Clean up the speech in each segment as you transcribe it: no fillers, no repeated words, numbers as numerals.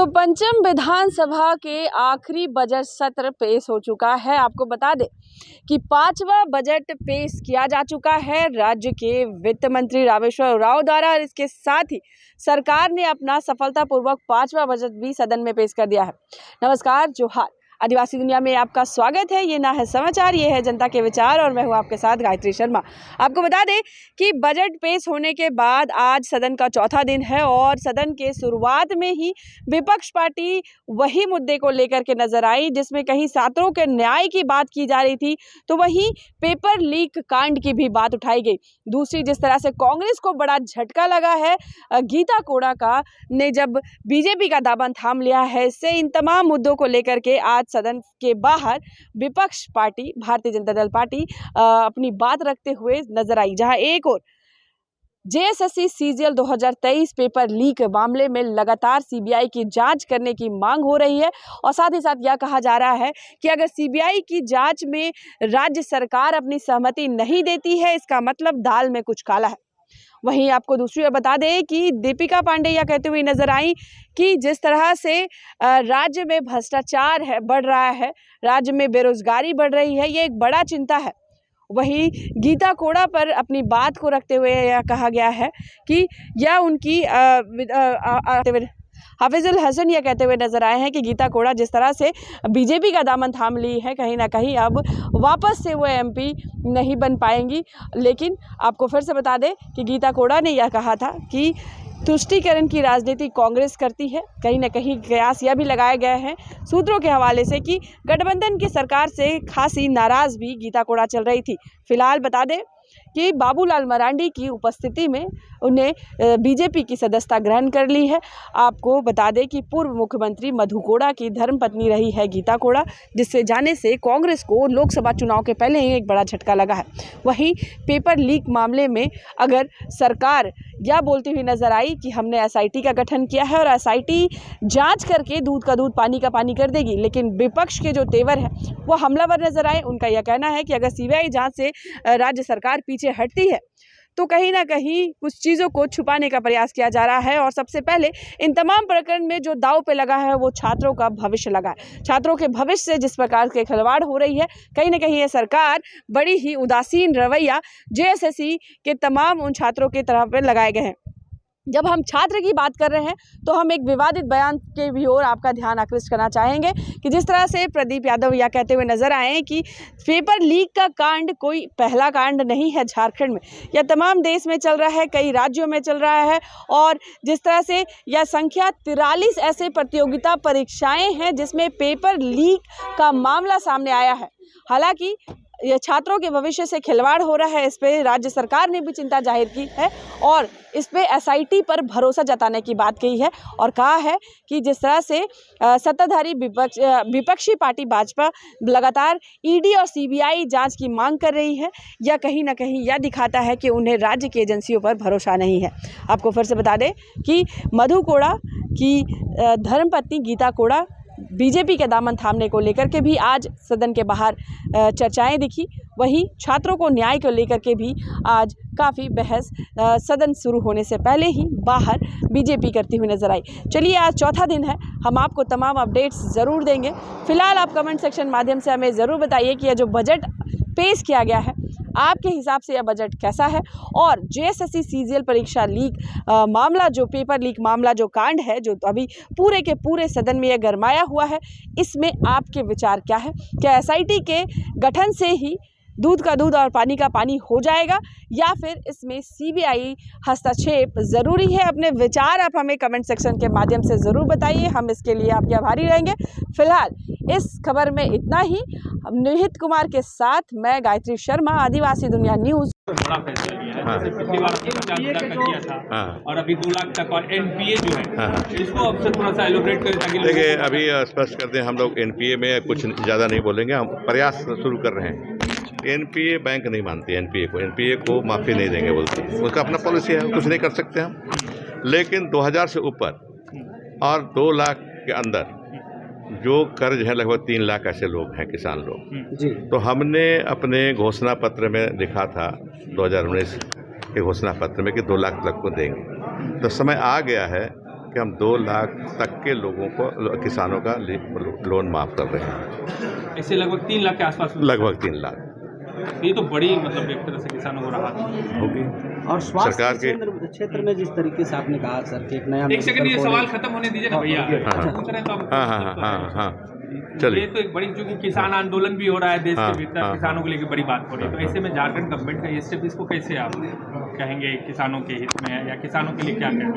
तो पंचम विधानसभा के आखिरी बजट सत्र पेश हो चुका है। आपको बता दें कि 5वां बजट पेश किया जा चुका है राज्य के वित्त मंत्री रामेश्वर उरांव द्वारा, और इसके साथ ही सरकार ने अपना सफलतापूर्वक 5वां बजट भी सदन में पेश कर दिया है। नमस्कार, जोहार, आदिवासी दुनिया में आपका स्वागत है। ये ना है समाचार, ये है जनता के विचार, और मैं हूँ आपके साथ गायत्री शर्मा। आपको बता दें कि बजट पेश होने के बाद आज सदन का चौथा दिन है, और सदन के शुरुआत में ही विपक्ष पार्टी वही मुद्दे को लेकर के नजर आई जिसमें कहीं छात्रों के न्याय की बात की जा रही थी, तो वहीं पेपर लीक कांड की भी बात उठाई गई। दूसरी, जिस तरह से कांग्रेस को बड़ा झटका लगा है गीता कोड़ा का ने जब बीजेपी का दामन थाम लिया है, इससे इन तमाम मुद्दों को लेकर के आज सदन के बाहर विपक्ष पार्टी भारतीय जनता दल पार्टी अपनी बात रखते हुए नजर आई। जहां एक और जेएसएससी सीजीएल 2023 पेपर लीक मामले में लगातार सीबीआई की जांच करने की मांग हो रही है, और साथ ही साथ यह कहा जा रहा है कि अगर सीबीआई की जांच में राज्य सरकार अपनी सहमति नहीं देती है, इसका मतलब दाल में कुछ काला है। वहीं आपको दूसरी ओर बता दें कि दीपिका पांडे यह कहते हुए नजर आई कि जिस तरह से राज्य में भ्रष्टाचार बढ़ रहा है, राज्य में बेरोजगारी बढ़ रही है, ये एक बड़ा चिंता है। वहीं गीता कोड़ा पर अपनी बात को रखते हुए यह कहा गया है कि यह उनकी हाफिजुल हसन यह कहते हुए नजर आए हैं कि गीता कोड़ा जिस तरह से बीजेपी का दामन थाम ली है, कहीं ना कहीं अब वापस से वो एमपी नहीं बन पाएंगी। लेकिन आपको फिर से बता दें कि गीता कोड़ा ने यह कहा था कि तुष्टीकरण की राजनीति कांग्रेस करती है। कहीं ना कहीं कयास यह भी लगाए गए हैं सूत्रों के हवाले से कि गठबंधन की सरकार से खासी नाराज भी गीता कोड़ा चल रही थी। फिलहाल बता दें कि बाबूलाल मरांडी की उपस्थिति में उन्हें बीजेपी की सदस्यता ग्रहण कर ली है। आपको बता दें कि पूर्व मुख्यमंत्री मधु कोड़ा की धर्मपत्नी रही है गीता कोड़ा, जिससे जाने से कांग्रेस को लोकसभा चुनाव के पहले ही एक बड़ा झटका लगा है। वहीं पेपर लीक मामले में अगर सरकार यह बोलती हुई नजर आई कि हमने एसआईटी का गठन किया है और एसआईटी जांच करके दूध का दूध पानी का पानी कर देगी, लेकिन विपक्ष के जो तेवर है वो हमलावर नजर आए। उनका यह कहना है कि अगर सीबीआई जांच से राज्य सरकार पीछे हटती है तो कहीं ना कहीं कुछ चीज़ों को छुपाने का प्रयास किया जा रहा है, और सबसे पहले इन तमाम प्रकरण में जो दांव पे लगा है वो छात्रों का भविष्य लगा है। छात्रों के भविष्य से जिस प्रकार के खिलवाड़ हो रही है, कहीं ना कहीं ये सरकार बड़ी ही उदासीन रवैया जेएसएससी के तमाम उन छात्रों की तरफ पे लगाए गए हैं। जब हम छात्र की बात कर रहे हैं तो हम एक विवादित बयान के भी ओर आपका ध्यान आकृष्ट करना चाहेंगे कि जिस तरह से प्रदीप यादव यह कहते हुए नजर आए कि पेपर लीक का कांड कोई पहला कांड नहीं है झारखंड में, यह तमाम देश में चल रहा है, कई राज्यों में चल रहा है, और जिस तरह से यह संख्या 43 ऐसे प्रतियोगिता परीक्षाएं हैं जिसमें पेपर लीक का मामला सामने आया है। हालांकि यह छात्रों के भविष्य से खिलवाड़ हो रहा है, इस पे राज्य सरकार ने भी चिंता जाहिर की है और इस पे एसआईटी पर भरोसा जताने की बात कही है, और कहा है कि जिस तरह से सत्ताधारी विपक्षी पार्टी भाजपा लगातार ईडी और सीबीआई जांच की मांग कर रही है, यह कहीं ना कहीं यह दिखाता है कि उन्हें राज्य की एजेंसियों पर भरोसा नहीं है। आपको फिर से बता दें कि मधु कोड़ा की धर्मपत्नी गीता कोड़ा बीजेपी के दामन थामने को लेकर के भी आज सदन के बाहर चर्चाएं दिखी। वहीं छात्रों को न्याय को लेकर के भी आज काफ़ी बहस सदन शुरू होने से पहले ही बाहर बीजेपी करती हुई नजर आई। चलिए, आज चौथा दिन है, हम आपको तमाम अपडेट्स ज़रूर देंगे। फिलहाल आप कमेंट सेक्शन माध्यम से हमें ज़रूर बताइए कि यह जो बजट पेश किया गया है आपके हिसाब से यह बजट कैसा है, और जेएसएससी सीजीएल परीक्षा लीक मामला, जो पेपर लीक मामला जो कांड है, जो अभी पूरे के पूरे सदन में यह गरमाया हुआ है, इसमें आपके विचार क्या है? क्या एसआईटी के गठन से ही दूध का दूध और पानी का पानी हो जाएगा, या फिर इसमें सीबीआई हस्तक्षेप ज़रूरी है? अपने विचार आप हमें कमेंट सेक्शन के माध्यम से ज़रूर बताइए, हम इसके लिए आपके आभारी रहेंगे। फिलहाल इस खबर में इतना ही। निहित कुमार के साथ मैं गायत्री शर्मा, आदिवासी दुनिया न्यूज़। बड़ा फैसला लिया है। जैसे पिछली बार 50 लाख का किया था और अभी 2 लाख तक, और एनपीए जो है इसको अब से थोड़ा सा एलोब्रेट करें ताकि देखिए, अभी स्पष्ट कर दें, हम लोग एनपीए में कुछ ज़्यादा नहीं बोलेंगे, हम प्रयास शुरू कर रहे हैं। एनपीए बैंक नहीं मानती एनपीए को माफ़ी नहीं देंगे बोलते, उसका अपना पॉलिसी है, कुछ नहीं कर सकते हम। लेकिन 2000 से ऊपर और 2 लाख के अंदर जो कर्ज है, लगभग 3 लाख ऐसे लोग हैं, किसान लोग जी। तो हमने अपने घोषणा पत्र में लिखा था 2019 के घोषणा पत्र में कि 2 लाख तक को देंगे। तो समय आ गया है कि हम 2 लाख तक के लोगों को, किसानों का लोन माफ़ कर रहे हैं। ऐसे लगभग 3 लाख के आसपास लगभग 3 लाख। ये तो बड़ी मतलब एक तरह से किसानों को राहत होगी। और सरकार स्वास्थ्य के क्षेत्र में जिस तरीके से आपने कहा सर कि एक नया एक सेकंड ये सवाल खत्म होने दीजिए ना भैया। हाँ। पूछ रहे हैं तो आप हाँ ये चलिए। तो एक बड़ी, क्योंकि किसान आंदोलन भी हो रहा है देश के भीतर, किसानों को लेकर बड़ी बात हो रही है, तो ऐसे में झारखंड गवर्नमेंट का ये स्टेप, इसको कैसे आप कहेंगे किसानों के हित में है या किसानों के लिए क्या कहें?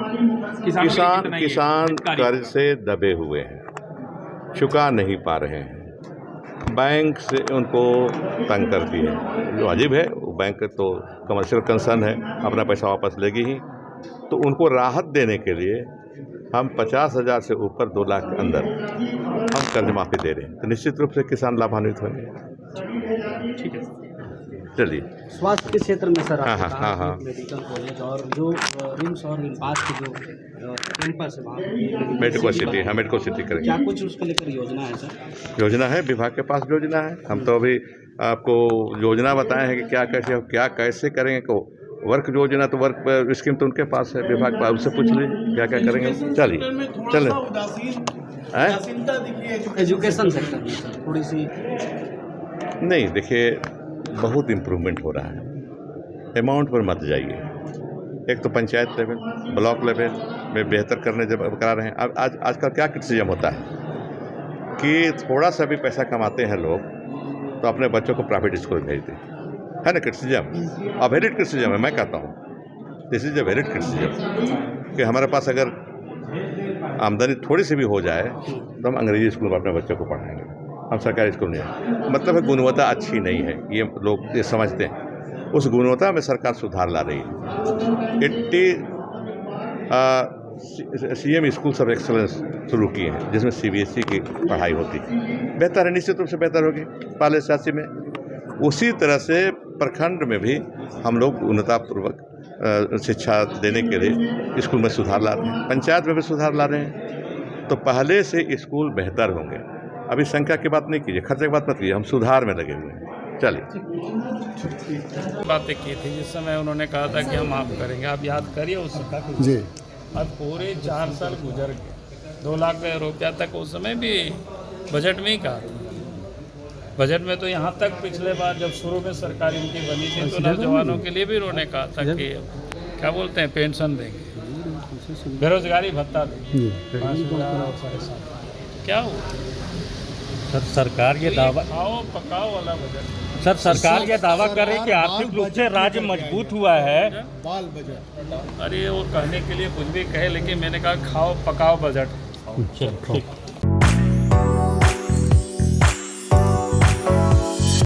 किसान कर्ज से दबे हुए हैं, चुका नहीं पा रहे हैं, बैंक से उनको तंग करती है, जो अजीब है। वो बैंक तो कमर्शियल कंसर्न है, अपना पैसा वापस लेगी ही। तो उनको राहत देने के लिए हम 50,000 से ऊपर 2 लाख के अंदर हम कर्ज माफ़ी दे रहे हैं, तो निश्चित रूप से किसान लाभान्वित होंगे। ठीक है, चलिए। स्वास्थ्य के क्षेत्र में सर हाँ, हाँ, हाँ। मेडिकल कॉलेज और जो रिम्स और रिम्पास के जो कैंपस है वहाँ मेडिको सिटी, हाँ मेडिको सिटी करेंगे। क्या कुछ उसको लेकर योजना है सर? योजना है, विभाग के पास योजना है। हम तो अभी आपको योजना बताए हैं कि क्या कैसे करेंगे। को वर्क योजना तो वर्क स्कीम तो उनके पास है, विभाग पास, उससे पूछ लीजिए क्या क्या करेंगे। चलिए एजुकेशन सेक्टर में सर थोड़ी सी नहीं, देखिए बहुत इम्प्रूवमेंट हो रहा है। अमाउंट पर मत जाइए। एक तो पंचायत लेवल, ब्लॉक लेवल में बेहतर करने जब करा रहे हैं। अब आजकल क्या क्रिटिसिज्म होता है कि थोड़ा सा भी पैसा कमाते हैं लोग तो अपने बच्चों को प्राइवेट स्कूल भेजते हैं, है ना? क्रिटिसिज्म, अवेलिड क्रिटिसिज्म है। मैं कहता हूँ this is a valid criticism कि हमारे पास अगर आमदनी थोड़ी सी भी हो जाए तो हम अंग्रेजी स्कूल में अपने बच्चों को पढ़ाएंगे, हम सरकारी स्कूल नहीं। मतलब है गुणवत्ता अच्छी नहीं है, ये लोग ये समझते हैं। उस गुणवत्ता में सरकार सुधार ला रही है। 80 CM स्कूल्स ऑफ एक्सलेंस शुरू किए हैं, जिसमें CBSE की पढ़ाई होती है। बेहतर है, निश्चित रूप से बेहतर होगी पहले 86 में। उसी तरह से प्रखंड में भी हम लोग उन्नतापूर्वक शिक्षा देने के लिए स्कूल में सुधार ला रहे हैं, पंचायत में भी सुधार ला रहे हैं। तो पहले से स्कूल बेहतर होंगे। अभी संख्या की बात नहीं कीजिए, खर्चे की बात मत कीजिए, हम सुधार में लगे हुए हैं। चलिए। बातें की थी जिस समय उन्होंने कहा था कि हम माफ़ करेंगे, आप याद करिए उस जी। अब पूरे 4 साल गुजर गए, 2 लाख रुपया तक उस समय भी बजट में ही कहा था। बजट में तो यहाँ तक पिछले बार जब शुरू में सरकार इनकी बनी थी तो नौजवानों के लिए भी उन्होंने कहा था कि क्या बोलते हैं, पेंशन देंगे, बेरोजगारी भत्ता देंगे, 5,000 क्या हुआ सर? सरकार ये दावा, खाओ पकाओ वाला बजट। सर सरकार ये दावा कर रही है कि आर्थिक रूप से राज्य मजबूत हुआ है। बाल बजट, अरे वो कहने के लिए कुछ भी कहे, लेकिन मैंने कहा खाओ पकाओ बजट।